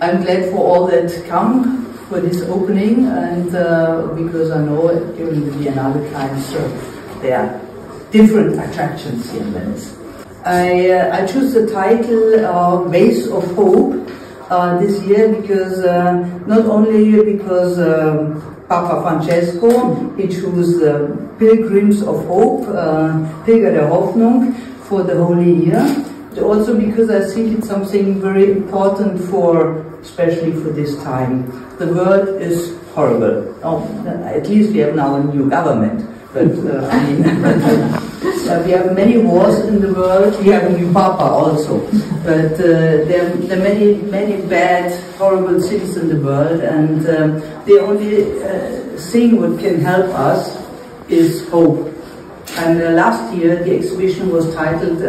I'm glad for all that come for this opening, and because I know during the Biennale times there are different attractions here in Venice. I choose the title Ways of Hope this year because not only because Papa Francesco, he chose Pilgrims of Hope, Pilger der Hoffnung, for the Holy Year, but also because I think it's something very important for, especially for this time. The world is horrible. Oh, at least we have now a new government, but I mean, we have many wars in the world. We have a new Papa also, but there are many bad, horrible things in the world, and the only thing what can help us is hope. And last year the exhibition was titled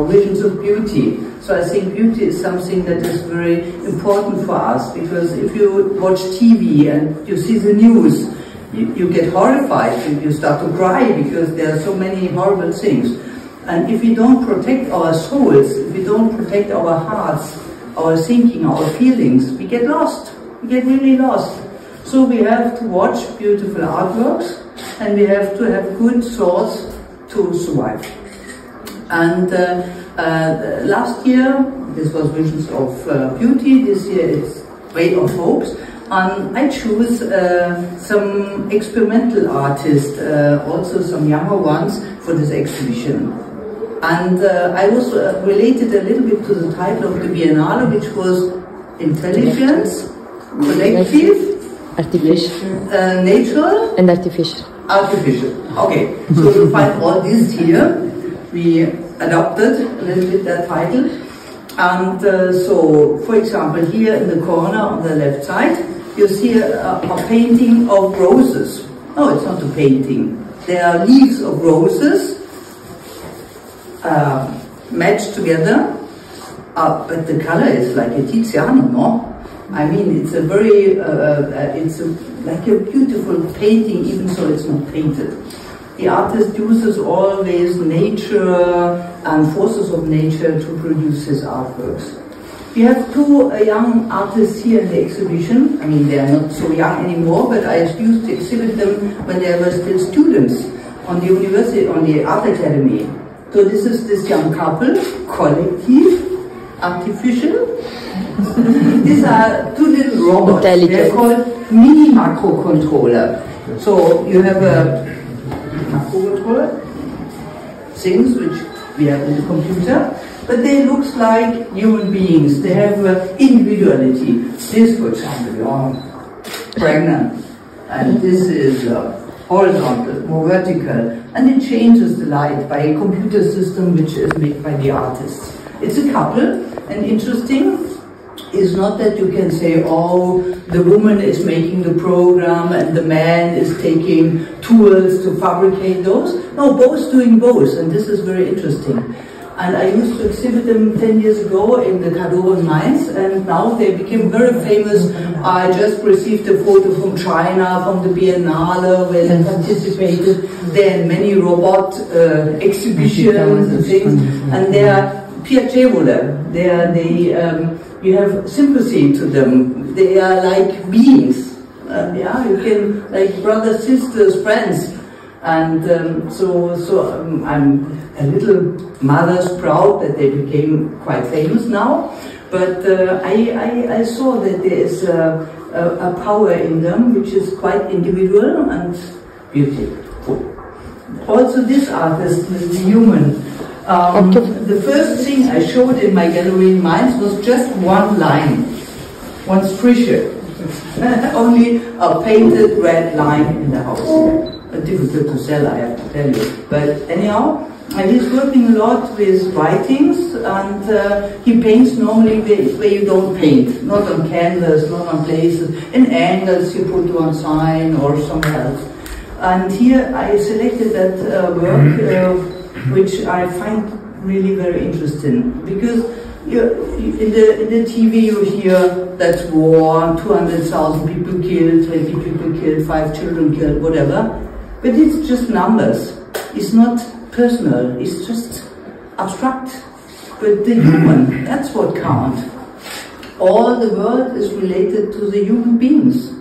Visions of Beauty. So I think beauty is something that is very important for us, because if you watch TV and you see the news, you get horrified and you start to cry because there are so many horrible things. And if we don't protect our souls, if we don't protect our hearts, our thinking, our feelings, we get lost. We get really lost. So we have to watch beautiful artworks, and we have to have good thoughts to survive. And last year, this was Visions of Beauty. This year it's Way of Hopes. And I choose some experimental artists, also some younger ones, for this exhibition. And I was related a little bit to the title of the Biennale, which was Intelligence, Collective, Artificial, Natural, and Artificial. Artificial. Okay, so you find all this here. We adopted a little bit that title. And so, for example, here in the corner on the left side, you see a painting of roses. No, it's not a painting. There are leaves of roses matched together, but the color is like a Tiziano, no? I mean, it's a very, like a beautiful painting, even though it's not painted. The artist uses always nature and forces of nature to produce his artworks. We have two young artists here in the exhibition. I mean, they are not so young anymore, but I used to exhibit them when they were still students on the university, on the art academy. So this is this young couple, Collective, Artificial. These are two little robots. They're called mini microcontroller. So you have a microcontroller, things which we have in the computer, but they look like human beings. They have individuality. This, for example, pregnant, and this is horizontal, more vertical, and it changes the light by a computer system which is made by the artists. It's a couple, and interesting is not that you can say, oh, the woman is making the program and the man is taking tools to fabricate those. No, both doing both, and this is very interesting. And I used to exhibit them 10 years ago in the Galleria in Mainz, and now they became very famous. I just received a photo from China, from the Biennale, where they participated. There are many robot exhibitions and things, and they are piacevole. You have sympathy to them. They are like beings. Yeah, you can, like brothers, sisters, friends. And so I'm a little mother's proud that they became quite famous now. But I saw that there is a power in them which is quite individual and beautiful. Also, this artist is the human. The first thing I showed in my gallery in Mainz was just one line, one Striche, only a painted red line in the house. Difficult to sell, I have to tell you. But anyhow, he's working a lot with writings, and he paints normally where you don't paint, not on canvas, not on places, in angles you put one sign or somewhere else. And here I selected that work, which I find really very interesting, because in the TV you hear that's war, 200,000 people killed, 20 people killed, 5 children killed, whatever. But it's just numbers. It's not personal. It's just abstract. But the human, that's what counts. all the world is related to the human beings.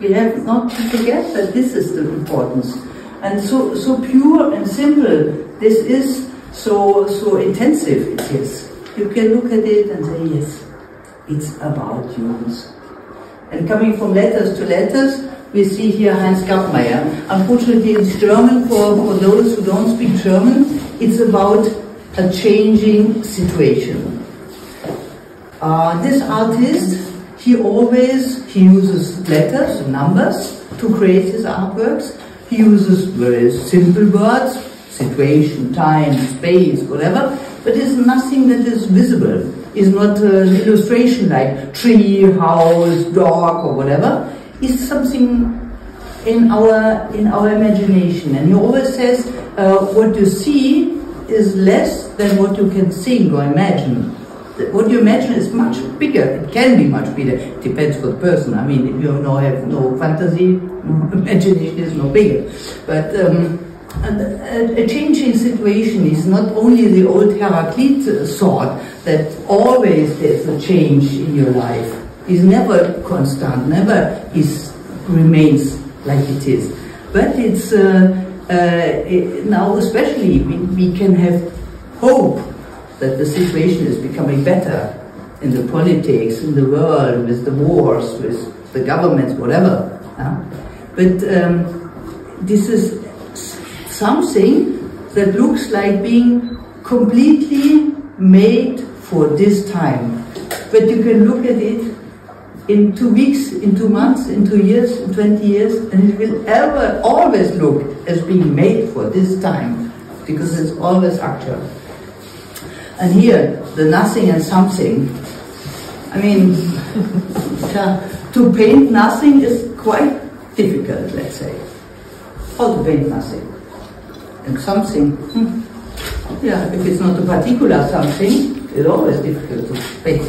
We have not to forget that this is the importance. And so pure and simple, this is so intensive it is. You can look at it and say, yes, it's about humans. And coming from letters to letters, we see here Heinz Kappmeier. Unfortunately, it's German for those who don't speak German. It's about a changing situation. This artist, he uses letters and numbers to create his artworks. He uses very simple words, situation, time, space, whatever, but it's nothing that is visible. It's not an illustration like tree, house, dog, or whatever. It's something in our imagination. And he always says, what you see is less than what you can think or imagine. What you imagine is much bigger. It can be much bigger. It depends on the person. I mean, if you have no fantasy, imagination is no bigger. But a changing situation is not only the old Heraclit thought that always there's a change in your life. It's never constant, never remains like it is. But it's now especially we can have hope that the situation is becoming better in the politics, in the world, with the wars, with the governments, whatever. But this is something that looks like being completely made for this time. But you can look at it in 2 weeks, in 2 months, in 2 years, in 20 years, and it will always look as being made for this time, because it's always actual. And here, the nothing and something. I mean, to paint nothing is quite difficult, let's say. How to paint nothing? And something, yeah, if it's not a particular something, it's always difficult to paint.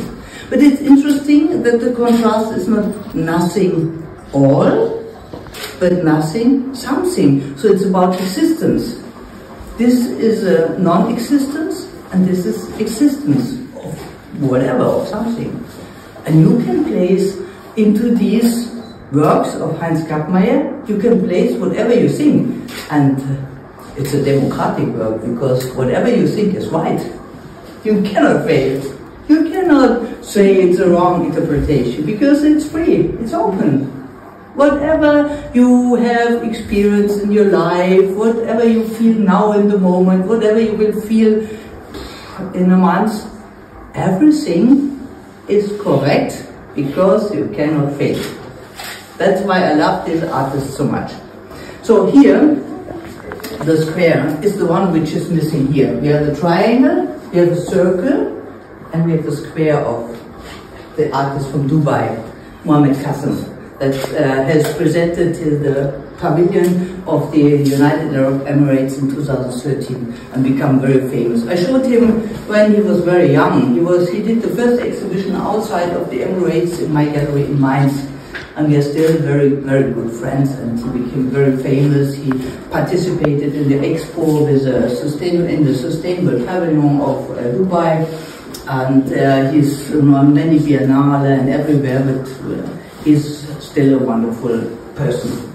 But it's interesting that the contrast is not nothing all, but nothing something. So it's about existence. This is a non-existence, and this is existence of whatever, of something. And you can place into these works of Heinz Kappmeier, you can place whatever you think. And it's a democratic work, because whatever you think is right. You cannot fail. You cannot say it's a wrong interpretation, because it's free, it's open. Whatever you have experienced in your life, whatever you feel now in the moment, whatever you will feel in a month, everything is correct, because you cannot fail. That's why I love this artist so much. So here, the square is the one which is missing here. We have the triangle, we have the circle, and we have the square of the artist from Dubai, Mohammed Qasim, that has presented the pavilion of the United Arab Emirates in 2013 and become very famous. I showed him when he was very young. He did the first exhibition outside of the Emirates in my gallery in Mainz. And we are still very, very good friends, and he became very famous. He participated in the expo with in the sustainable pavilion of Dubai, and he's on many biennale and everywhere, but he's still a wonderful person.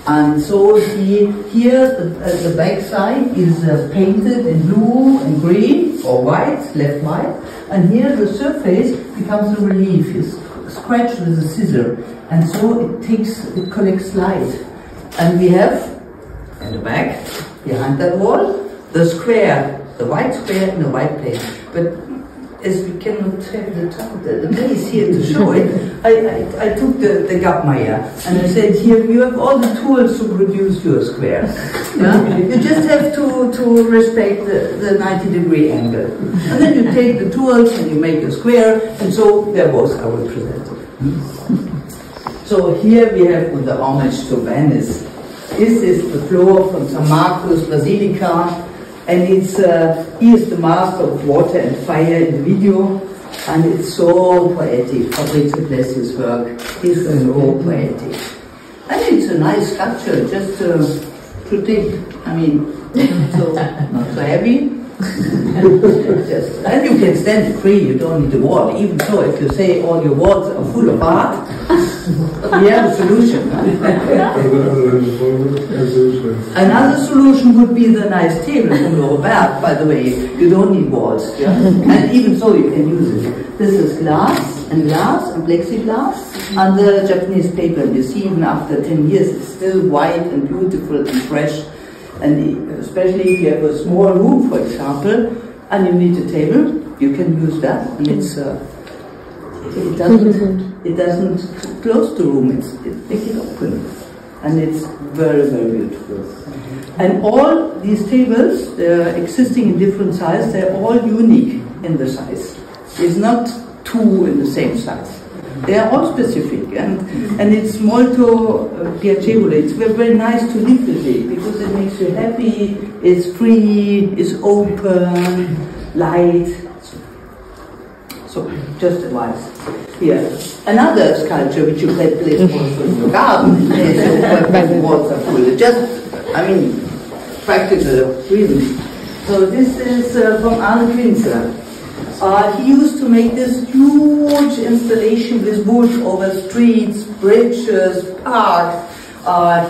And so here the back side is painted in blue and green, or white, left white, and here the surface becomes a relief. It's scratched with a scissor, and so it collects light. And we have in the back, behind that wall, the square, the white square in a white plate. But as we cannot have the place here to show it, I took the Kappmeier and I said, here you have all the tools to produce your square. Yeah? You just have to respect the 90-degree angle. And then you take the tools and you make a square, and so they're both are represented. So here we have with the homage to Venice. This is the floor from St. Marcus Basilica, and it's he is the master of water and fire in the video, and it's so poetic. Fabrizio Plessi's work is so poetic, and it's a nice sculpture, just to take. I mean, so not so heavy, Yes. And you can stand it free, you don't need a wall. Even so, if you say all your walls are full of art, we have a solution. Another solution would be the nice table from Robert, by the way. You don't need walls. Yeah? And even so, you can use it. This is glass and plexiglass, and the Japanese paper. You see, even after 10 years, it's still white and beautiful and fresh. And especially if you have a small room, for example, and you need a table, you can use that, and it's it doesn't close the room. It makes it open, and it's very, very beautiful. And all these tables, they're existing in different sizes. They're all unique in the size. It's not two in the same size. They are all specific, and it's molto piacevole. It's very, very nice to live with it because it makes you happy. It's free. It's open, light. So, just advice. Here, another sculpture which you can place also in your garden. The walls are full. Just, I mean, practical reasons. So this is from Arne Klinzer. He used to make this huge installation with wood over streets, bridges, parks.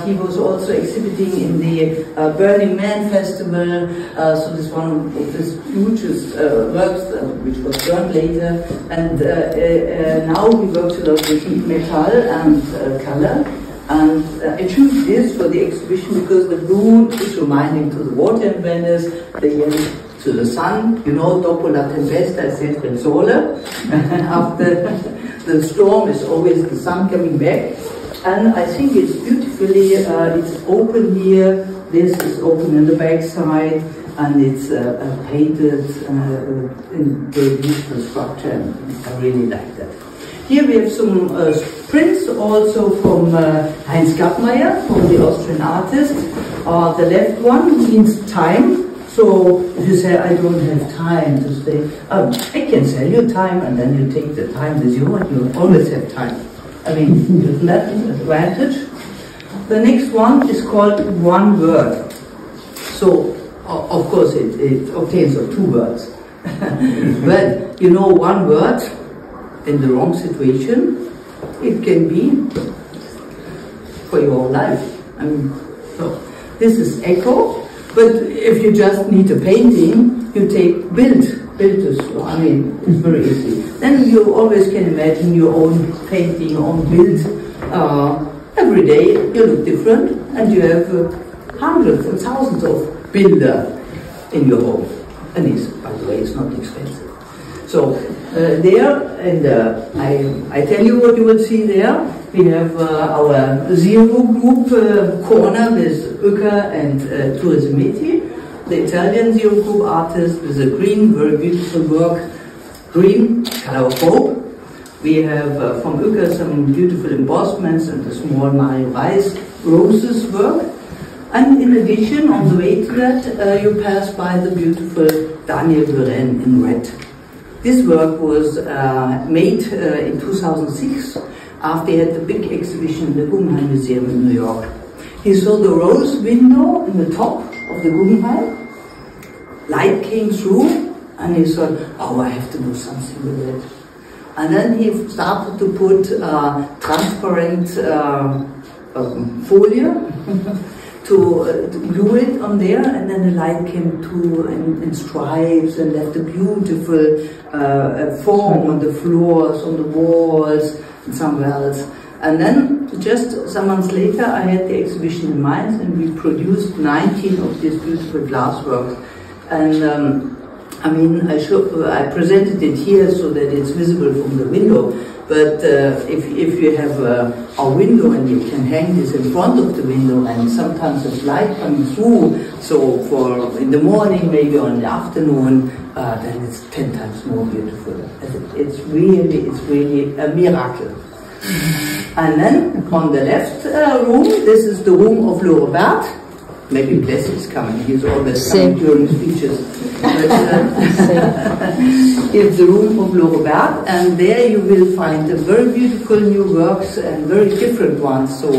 He was also exhibiting in the Burning Man Festival. So this one of his hugest works, which was burned later. And now he works a lot with metal and color. And I choose this for the exhibition because the blue is reminding to the water in Venice, the yellow to the sun. You know, dopo la tempesta è sempre il sole. After the storm is always the sun coming back. And I think it's beautifully, it's open here, this is open in the back side, and it's painted in very beautiful structure, and I really like that. Here we have some prints also from Heinz Gattmeier, from the Austrian artist. The left one means time. So if you say, I don't have time to stay, I can sell you time, and then you take the time with you, and you always have time. I mean, isn't that an advantage? The next one is called one word. So, of course, it obtains of two words. But, you know, one word in the wrong situation, it can be for your whole life. I mean, so this is echo. But if you just need a painting, you take build. Build is, I mean, it's very easy. Then you always can imagine your own painting, your own build. Every day you look different, and you have hundreds and thousands of builder in your home. And it's, by the way, it's not expensive. So there, and I tell you what you will see there. We have our Zero Group corner with Ucker and Turismeti, the Italian Zero Group artist with a green, very beautiful work, green, color of hope. We have from Ucker some beautiful embossments and a small Mario Reis roses work. And in addition, on the way to that, you pass by the beautiful Daniel Buren in red. This work was made in 2006 after he had the big exhibition in the Guggenheim Museum in New York. He saw the rose window in the top of the Guggenheim. Light came through, and he thought, oh, I have to do something with it. And then he started to put transparent foil to glue it on there, and then the light came to in stripes and left a beautiful form on the floors, on the walls, and somewhere else. And then, just some months later, I had the exhibition in Mainz, and we produced 19 of these beautiful glass works. And I mean, I presented it here so that it's visible from the window. But if you have a window and you can hang this in front of the window, and sometimes there's light coming through, so for in the morning, maybe or in the afternoon, then it's 10 times more beautiful. It's really a miracle. And then on the left room, this is the room of Le Robert. Maybe Bless is coming, he's always coming during speeches. It's the room of Le Robert, and there you will find very beautiful new works and very different ones. So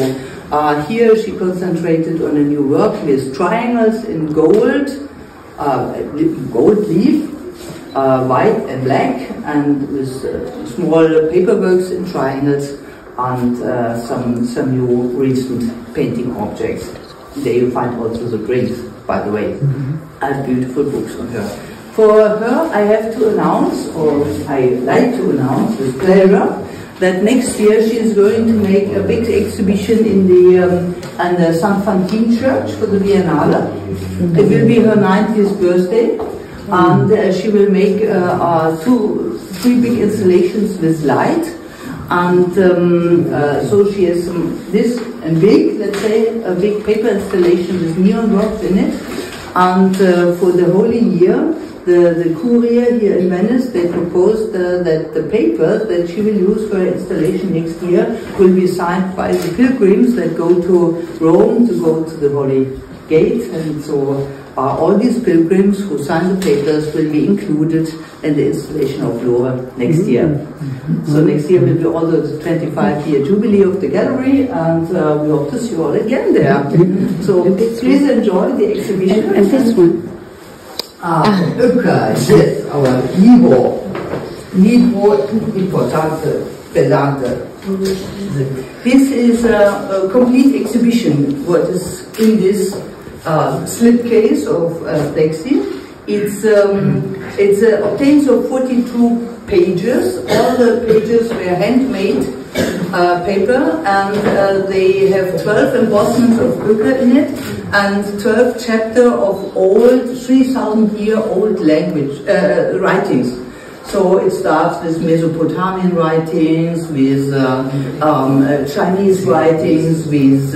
here she concentrated on a new work with triangles in gold, gold leaf, white and black, and with small paperworks in triangles, and some new recent painting objects. There you find also the prints, by the way. And beautiful books on her. For her, I have to announce, or I like to announce with pleasure, that next year she is going to make a big exhibition in the St. Fantin Church for the Biennale. It will be her 90th birthday, and she will make three big installations with light. And so she has this and big, let's say, a big paper installation with neon drops in it. And for the Holy Year, the courier here in Venice, they proposed that the paper that she will use for her installation next year will be signed by the pilgrims that go to Rome to go to the Holy Gate. And so all these pilgrims who sign the papers will be included in the installation of Louvre next year. So next year will be also the 25-year jubilee of the gallery, and we hope to see you all again there. So please enjoy the exhibition. And this one. Yes, our importante, pesante. This is a complete exhibition, what is in this slipcase of plexi. It obtains of 42 pages. All the pages were handmade paper, and they have 12 embossments of Koelen in it, and 12 chapters of old, 3,000-year-old language writings. So it starts with Mesopotamian writings, with Chinese writings, with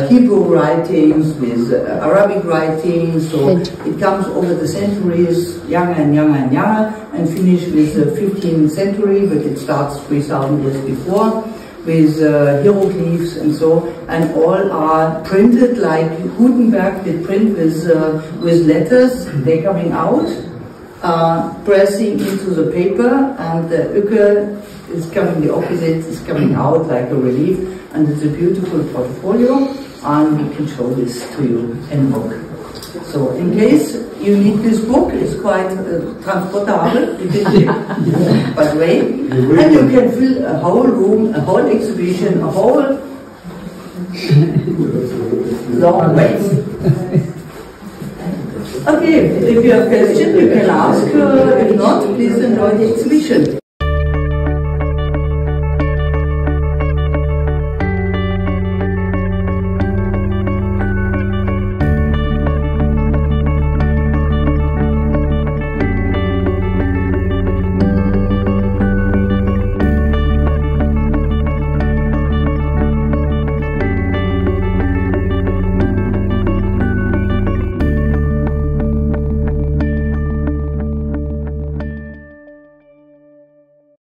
Hebrew writings, with Arabic writings. So it comes over the centuries, younger and younger and younger, and finish with the 15th century, but it starts 3,000 years before, with hieroglyphs and so, and all are printed like Gutenberg did print with letters. They're coming out. Pressing into the paper, and the Uke is coming, the opposite is coming out like a relief, and it's a beautiful portfolio, and we can show this to you in book. So in case you need this book, it's quite transportable, by the way, and you can fill a whole room, a whole exhibition, a whole long way. Okay, if you have questions, you can ask. If not, please enjoy the exhibition.